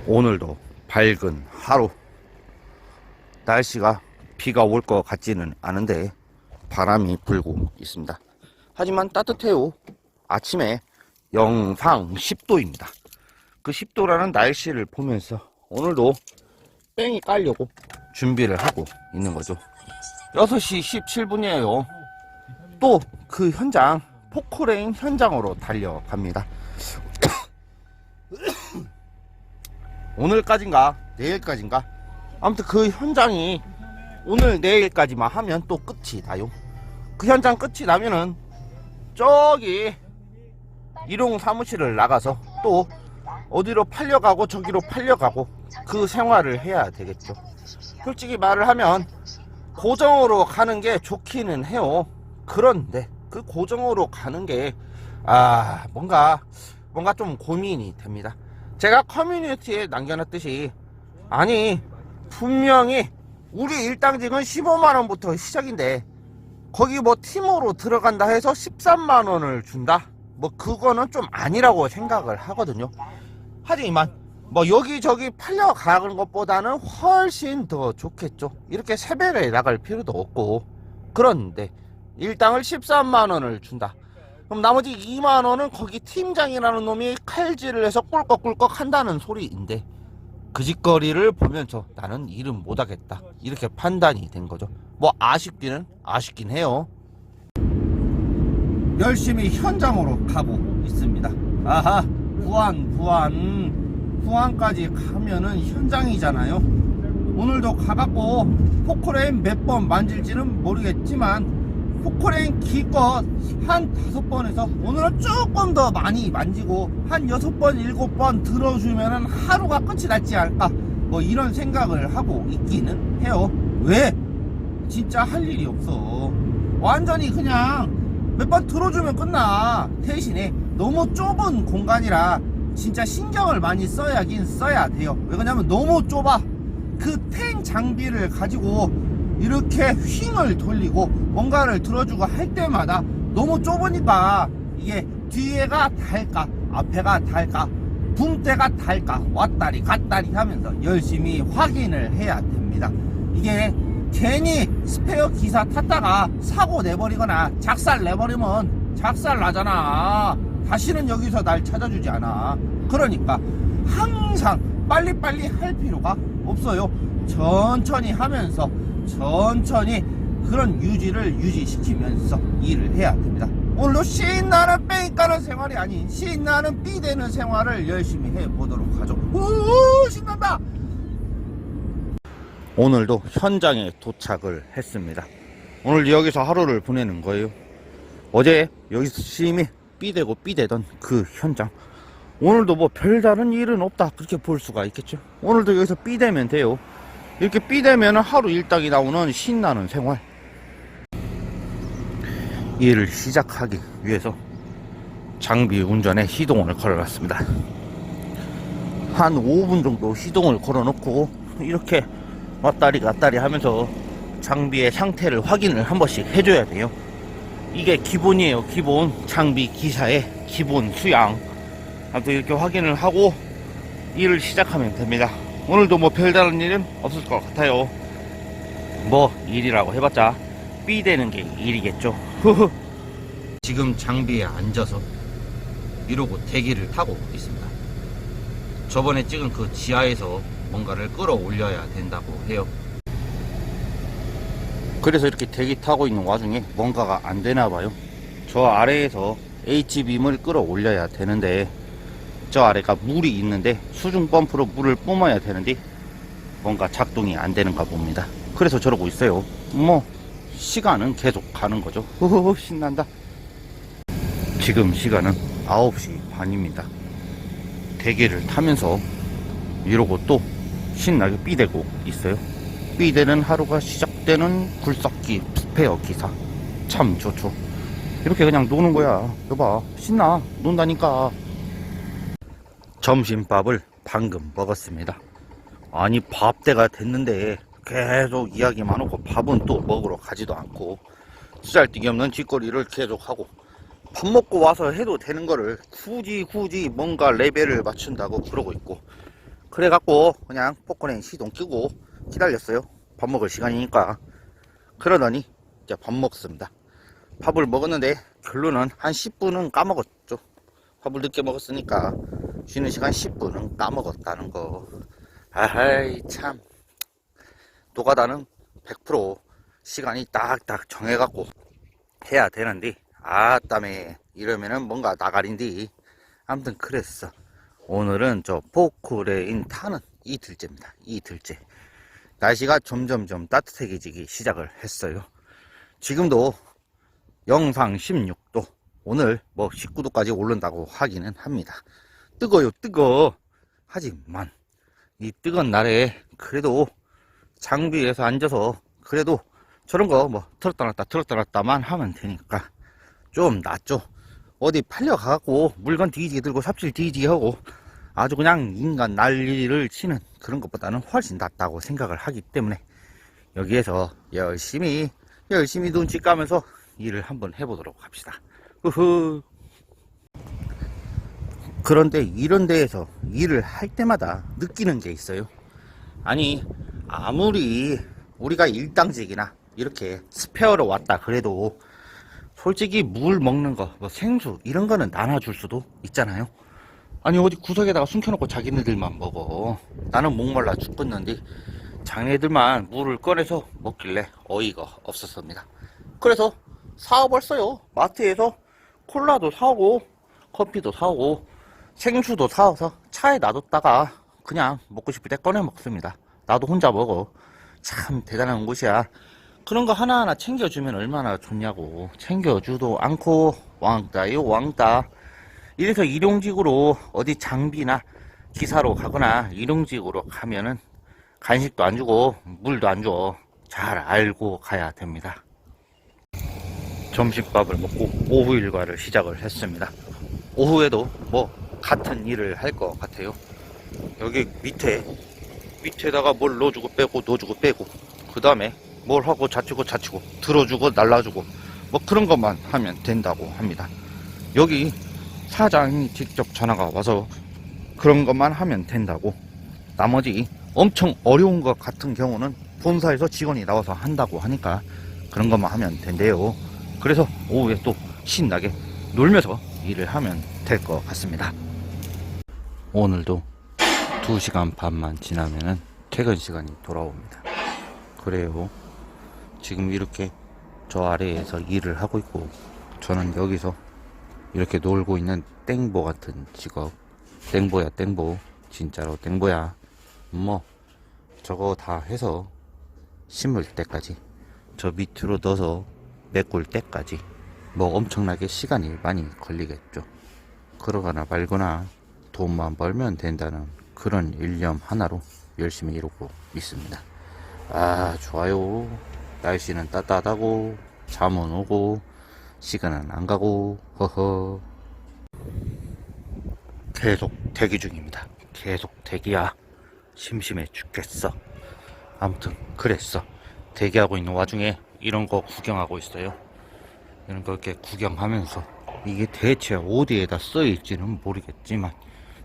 오늘도 밝은 하루. 날씨가 비가 올 것 같지는 않은데 바람이 불고 있습니다. 하지만 따뜻해요. 아침에 영상 10도입니다. 그 10도라는 날씨를 보면서 오늘도 뺑이 깔려고 준비를 하고 있는 거죠. 6시 17분이에요. 또 그 현장, 포크레인 현장으로 달려갑니다. 오늘까지인가 내일까지인가, 아무튼 그 현장이 오늘 내일까지만 하면 또 끝이 나요. 그 현장 끝이 나면은 저기 일용 사무실을 나가서 또 어디로 팔려가고 저기로 팔려가고 그 생활을 해야 되겠죠. 솔직히 말을 하면 고정으로 가는 게 좋기는 해요. 그런데 그 고정으로 가는 게 뭔가 좀 고민이 됩니다. 제가 커뮤니티에 남겨놨듯이, 아니 분명히 우리 일당직은 15만원부터 시작인데 거기 뭐 팀으로 들어간다 해서 13만원을 준다? 뭐 그거는 좀 아니라고 생각을 하거든요. 하지만 뭐 여기저기 팔려가는 것보다는 훨씬 더 좋겠죠. 이렇게 세배를 나갈 필요도 없고. 그런데 일당을 13만원을 준다. 그럼 나머지 2만원은 거기 팀장이라는 놈이 칼질을 해서 꿀꺽꿀꺽 한다는 소리인데, 그 짓거리를 보면서 나는 일은 못하겠다, 이렇게 판단이 된 거죠. 뭐 아쉽긴 해요. 열심히 현장으로 가고 있습니다. 아하, 부안까지 가면은 현장이잖아요. 오늘도 가갖고 포크레인 몇 번 만질지는 모르겠지만 포크레인 기껏 한 5번에서 오늘은 조금 더 많이 만지고 한 6번 7번 들어주면은 하루가 끝이 날지 않을까, 뭐 이런 생각을 하고 있기는 해요. 왜? 진짜 할 일이 없어. 완전히 그냥 몇 번 들어주면 끝나. 대신에 너무 좁은 공간이라 진짜 신경을 많이 써야긴 써야 돼요. 왜 그러냐면 너무 좁아. 그 탱 장비를 가지고 이렇게 휭을 돌리고 뭔가를 들어주고 할 때마다 너무 좁으니까 이게 뒤에가 닿을까 앞에가 닿을까 붕대가 닿을까 왔다리 갔다리 하면서 열심히 확인을 해야 됩니다. 이게 괜히 스페어 기사 탔다가 사고 내버리거나 작살 내버리면 작살 나잖아. 다시는 여기서 날 찾아주지 않아. 그러니까 항상 빨리빨리 할 필요가 없어요. 천천히 하면서 천천히 그런 유지시키면서 일을 해야 됩니다. 오늘도 신나는 뺑 까는 생활이 아닌 신나는 삐대는 생활을 열심히 해보도록 하죠. 우, 신난다. 오늘도 현장에 도착을 했습니다. 오늘 여기서 하루를 보내는 거예요. 어제 여기서 심히 삐대고 삐대던 그 현장, 오늘도 뭐 별다른 일은 없다, 그렇게 볼 수가 있겠죠. 오늘도 여기서 삐대면 돼요. 이렇게 삐대면 하루 일당이 나오는 신나는 생활. 일을 시작하기 위해서 장비 운전에 시동을 걸어놨습니다. 한 5분 정도 시동을 걸어놓고 이렇게 왔다리 갔다리 하면서 장비의 상태를 확인을 한 번씩 해줘야 돼요. 이게 기본이에요. 기본 장비 기사의 기본 수양. 아무튼 이렇게 확인을 하고 일을 시작하면 됩니다. 오늘도 뭐 별다른 일은 없을 것 같아요. 뭐 일이라고 해봤자 삐대는 게 일이겠죠. 지금 장비에 앉아서 이러고 대기를 타고 있습니다. 저번에 찍은 그 지하에서 뭔가를 끌어올려야 된다고 해요. 그래서 이렇게 대기 타고 있는 와중에 뭔가가 안 되나 봐요. 저 아래에서 H빔을 끌어올려야 되는데 저 아래가 물이 있는데 수중 펌프로 물을 뿜어야 되는데 뭔가 작동이 안 되는가 봅니다. 그래서 저러고 있어요. 뭐 시간은 계속 가는 거죠. 호호호, 신난다. 지금 시간은 9시 반입니다. 대기를 타면서 이러고 또 신나게 삐대고 있어요. 삐대는 하루가 시작되는 굴삭기 스페어 기사. 참 좋죠. 이렇게 그냥 노는 거야. 여봐, 신나. 논다니까. 점심밥을 방금 먹었습니다. 아니, 밥때가 됐는데 계속 이야기만 하고 밥은 또 먹으러 가지도 않고 쓰잘데기 없는 짓거리를 계속하고, 밥 먹고 와서 해도 되는 거를 굳이 뭔가 레벨을 맞춘다고 그러고 있고, 그래갖고 그냥 포크레인 시동 끄고 기다렸어요. 밥 먹을 시간이니까. 그러더니 이제 밥 먹습니다. 밥을 먹었는데 결론은 한 10분은 까먹었죠. 밥을 늦게 먹었으니까 쉬는 시간 10분은 까먹었다는 거. 아이 참, 노가다는 100% 시간이 딱딱 정해갖고 해야 되는데, 아따매 이러면은 뭔가 나가린디. 아무튼 그랬어. 오늘은 저 포크레인 타는 이틀째입니다. 이틀째. 날씨가 점점점 따뜻해지기 시작을 했어요. 지금도 영상 16도, 오늘 뭐 19도까지 오른다고 하기는 합니다. 뜨거요 뜨거. 하지만 이 뜨거운 날에 그래도 장비에서 앉아서 그래도 저런 거 뭐 틀었다 놨다만 하면 되니까 좀 낫죠. 어디 팔려가갖고 물건 뒤지게 들고 삽질 뒤지게 하고 아주 그냥 인간 난리를 치는 그런 것보다는 훨씬 낫다고 생각을 하기 때문에 여기에서 열심히 눈치 까면서 일을 한번 해보도록 합시다. 으흐. 그런데 이런 데에서 일을 할 때마다 느끼는 게 있어요. 아니, 아무리 우리가 일당직이나 이렇게 스페어로 왔다 그래도 솔직히 물 먹는 거, 뭐 생수 이런 거는 나눠줄 수도 있잖아요. 아니 어디 구석에다가 숨겨놓고 자기네들만 먹어. 나는 목말라 죽겠는데 자기네들만 물을 꺼내서 먹길래 어이가 없었습니다. 그래서 사와버렸어요. 마트에서 콜라도 사오고 커피도 사오고 생수도 사와서 차에 놔뒀다가 그냥 먹고 싶을 때 꺼내 먹습니다. 나도 혼자 먹어. 참 대단한 곳이야. 그런 거 하나하나 챙겨주면 얼마나 좋냐고. 챙겨주도 않고 왕따요 왕따. 이래서 일용직으로 어디 장비나 기사로 가거나 일용직으로 가면은 간식도 안 주고 물도 안 줘. 잘 알고 가야 됩니다. 점심밥을 먹고 오후 일과를 시작을 했습니다. 오후에도 뭐 같은 일을 할 것 같아요. 여기 밑에다가 뭘 넣어주고 빼고 넣어주고 빼고 그 다음에 뭘 하고 자치고 들어주고 날라주고 뭐 그런 것만 하면 된다고 합니다. 여기 사장이 직접 전화가 와서 그런 것만 하면 된다고. 나머지 엄청 어려운 것 같은 경우는 본사에서 직원이 나와서 한다고 하니까 그런 것만 하면 된대요. 그래서 오후에 또 신나게 놀면서 일을 하면 될 것 같습니다. 오늘도 2시간 반만 지나면은 퇴근 시간이 돌아옵니다. 그래요. 지금 이렇게 저 아래에서 일을 하고 있고 저는 여기서 이렇게 놀고 있는 땡보 같은 직업. 땡보야 땡보. 진짜로 땡보야. 뭐 저거 다 해서 심을 때까지 저 밑으로 넣어서 메꿀 때까지 뭐 엄청나게 시간이 많이 걸리겠죠. 그러거나 말거나 돈만 벌면 된다는 그런 일념 하나로 열심히 이루고 있습니다. 아 좋아요. 날씨는 따뜻하고 잠은 오고 시간은 안 가고 허허. 계속 대기 중입니다. 계속 대기야. 심심해 죽겠어. 아무튼 그랬어. 대기하고 있는 와중에 이런 거 구경하고 있어요. 이런 거 이렇게 구경하면서 이게 대체 어디에다 써있지는 모르겠지만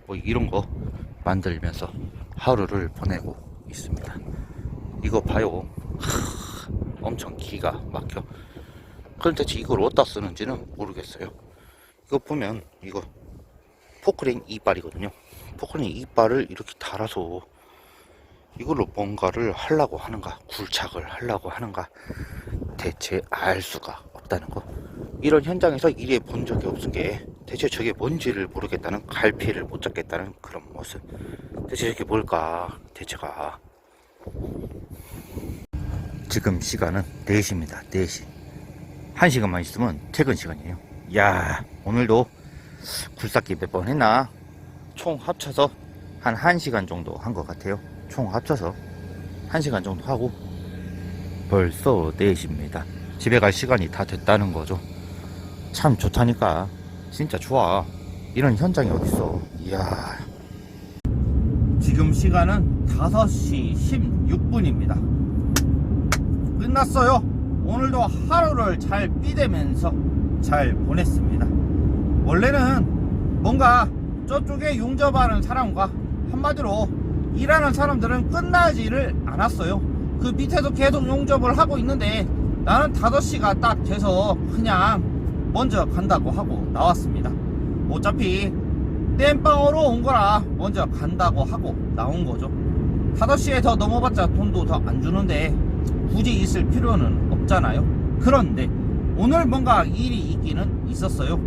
뭐 이런 거 만들면서 하루를 보내고 있습니다. 이거 봐요. 엄청 기가 막혀. 그런데 대체 이걸 어디다 쓰는지는 모르겠어요. 이거 보면 이거 포크레인 이빨이거든요. 포크레인 이빨을 이렇게 달아서 이걸로 뭔가를 하려고 하는가, 굴착을 하려고 하는가, 대체 알 수가 없다는 거. 이런 현장에서 일해 본 적이 없은 게 대체 저게 뭔지를 모르겠다는, 갈피를 못 잡겠다는 그런 모습. 대체 저게 뭘까, 대체가. 지금 시간은 4시입니다. 4시. 1시간만 있으면 퇴근 시간이에요. 야, 오늘도 굴삭기 몇 번 했나? 총 합쳐서 한 1시간 정도 한 것 같아요. 총 합쳐서 1시간 정도 하고 벌써 4시입니다. 집에 갈 시간이 다 됐다는 거죠. 참 좋다니까. 진짜 좋아. 이런 현장이 어딨어. 이야. 지금 시간은 5시 16분입니다. 끝났어요. 오늘도 하루를 잘 삐대면서 잘 보냈습니다. 원래는 뭔가 저쪽에 용접하는 사람과 한마디로 일하는 사람들은 끝나지를 않았어요. 그 밑에도 계속 용접을 하고 있는데 나는 5시가 딱 돼서 그냥 먼저 간다고 하고 나왔습니다. 어차피 땜빵으로 온 거라 먼저 간다고 하고 나온 거죠. 5시에 더 넘어봤자 돈도 더 안 주는데 굳이 있을 필요는 없잖아요. 그런데 오늘 뭔가 일이 있기는 있었어요.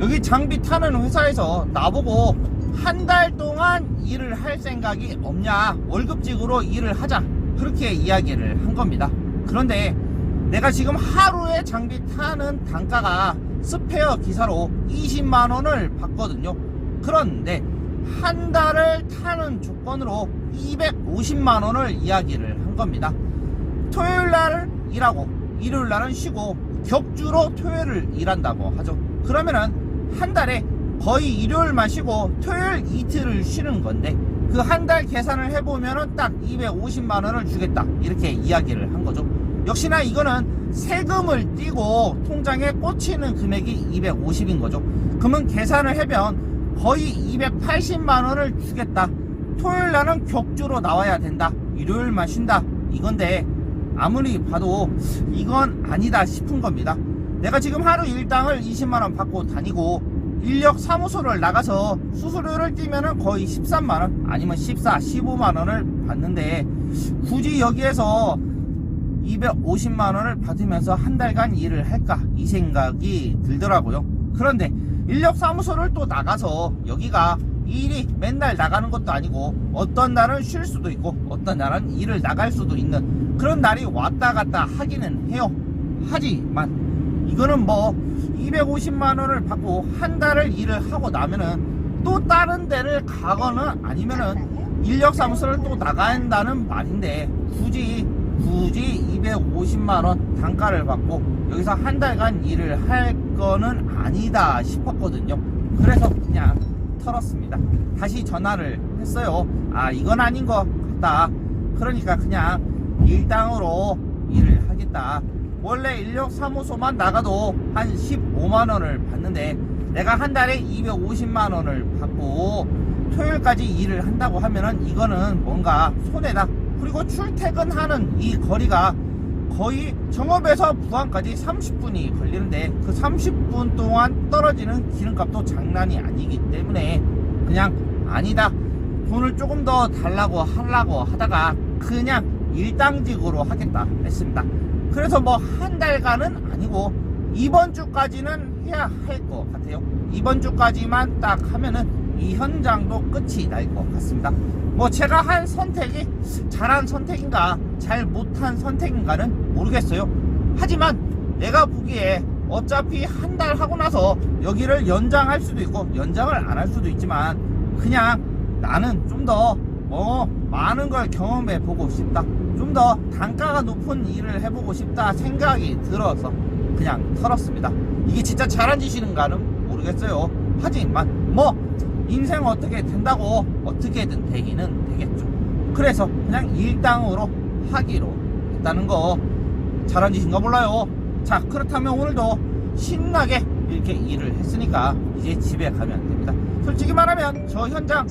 여기 장비 타는 회사에서 나보고 한 달 동안 일을 할 생각이 없냐, 월급직으로 일을 하자, 그렇게 이야기를 한 겁니다. 그런데 내가 지금 하루에 장비 타는 단가가 스페어 기사로 20만원을 받거든요. 그런데 한 달을 타는 조건으로 250만원을 이야기를 한 겁니다. 토요일날은 일하고 일요일날은 쉬고 격주로 토요일을 일한다고 하죠. 그러면은 한 달에 거의 일요일만 쉬고 토요일 이틀을 쉬는 건데 그 한 달 계산을 해보면은 딱 250만원을 주겠다, 이렇게 이야기를 한 거죠. 역시나 이거는 세금을 떼고 통장에 꽂히는 금액이 250인 거죠. 그러면 계산을 해면 거의 280만원을 주겠다. 토요일 날은 격주로 나와야 된다, 일요일만 쉰다, 이건데 아무리 봐도 이건 아니다 싶은 겁니다. 내가 지금 하루 일당을 20만원 받고 다니고 인력 사무소를 나가서 수수료를 떼면은 거의 13만원 아니면 14, 15만원을 받는데 굳이 여기에서 250만원을 받으면서 한 달간 일을 할까, 이 생각이 들더라고요. 그런데 인력 사무소를 또 나가서 여기가 일이 맨날 나가는 것도 아니고 어떤 날은 쉴 수도 있고 어떤 날은 일을 나갈 수도 있는 그런 날이 왔다 갔다 하기는 해요. 하지만 이거는 뭐 250만원을 받고 한 달을 일을 하고 나면은 또 다른 데를 가거나 아니면은 인력사무소를 또 나간다는 말인데 굳이 250만원 단가를 받고 여기서 한 달간 일을 할 거는 아니다 싶었거든요. 그래서 그냥 털었습니다. 다시 전화를 했어요. 아, 이건 아닌 것 같다. 그러니까 그냥 일당으로 일을 하겠다. 원래 인력사무소만 나가도 한 15만원을 받는데 내가 한 달에 250만원을 받고 토요일까지 일을 한다고 하면은 이거는 뭔가 손해다. 그리고 출퇴근하는 이 거리가 거의 정읍에서 부안까지 30분이 걸리는데 그 30분 동안 떨어지는 기름값도 장난이 아니기 때문에 그냥 아니다, 돈을 조금 더 달라고 하려고 하다가 그냥 일당직으로 하겠다 했습니다. 그래서 뭐 한 달간은 아니고 이번 주까지는 해야 할 것 같아요. 이번 주까지만 딱 하면은 이 현장도 끝이 날 것 같습니다. 뭐 제가 한 선택이 잘한 선택인가 잘 못한 선택인가는 모르겠어요. 하지만 내가 보기에 어차피 한 달 하고 나서 여기를 연장할 수도 있고 연장을 안 할 수도 있지만 그냥 나는 좀 더 많은 걸 경험해 보고 싶다, 좀 더 단가가 높은 일을 해보고 싶다 생각이 들어서 그냥 털었습니다. 이게 진짜 잘한 짓인가는 모르겠어요. 하지만 뭐 인생 어떻게 된다고 어떻게든 되기는 되겠죠. 그래서 그냥 일당으로 하기로 했다는 거 잘한 짓인가 몰라요. 자, 그렇다면 오늘도 신나게 이렇게 일을 했으니까 이제 집에 가면 됩니다. 솔직히 말하면 저 현장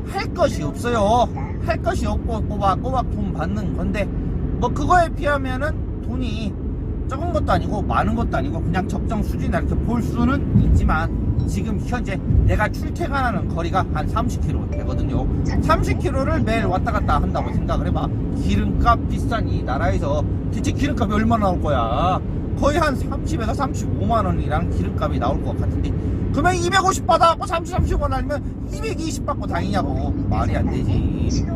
할 것이 없어요. 할 것이 없고 꼬박꼬박 돈 받는 건데 뭐 그거에 비하면은 돈이 적은 것도 아니고 많은 것도 아니고 그냥 적정 수준이다 이렇게 볼 수는 있지만 지금 현재 내가 출퇴근하는 거리가 한 30km 되거든요. 30km를 매일 왔다 갔다 한다고 생각을 해봐. 기름값 비싼 이 나라에서 대체 기름값이 얼마나 나올 거야? 거의 한 30에서 35만원이랑 기름값이 나올 것 같은데 그러면 250 받아갖고 30원 아니면 220 받고 다니냐고. 말이 안 되지.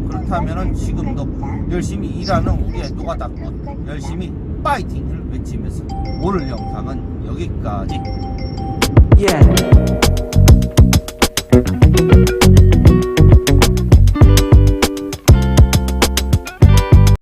그렇다면은 지금도 열심히 일하는 우리의 노가다꾼 열심히 파이팅을 외치면서 오늘 영상은 여기까지.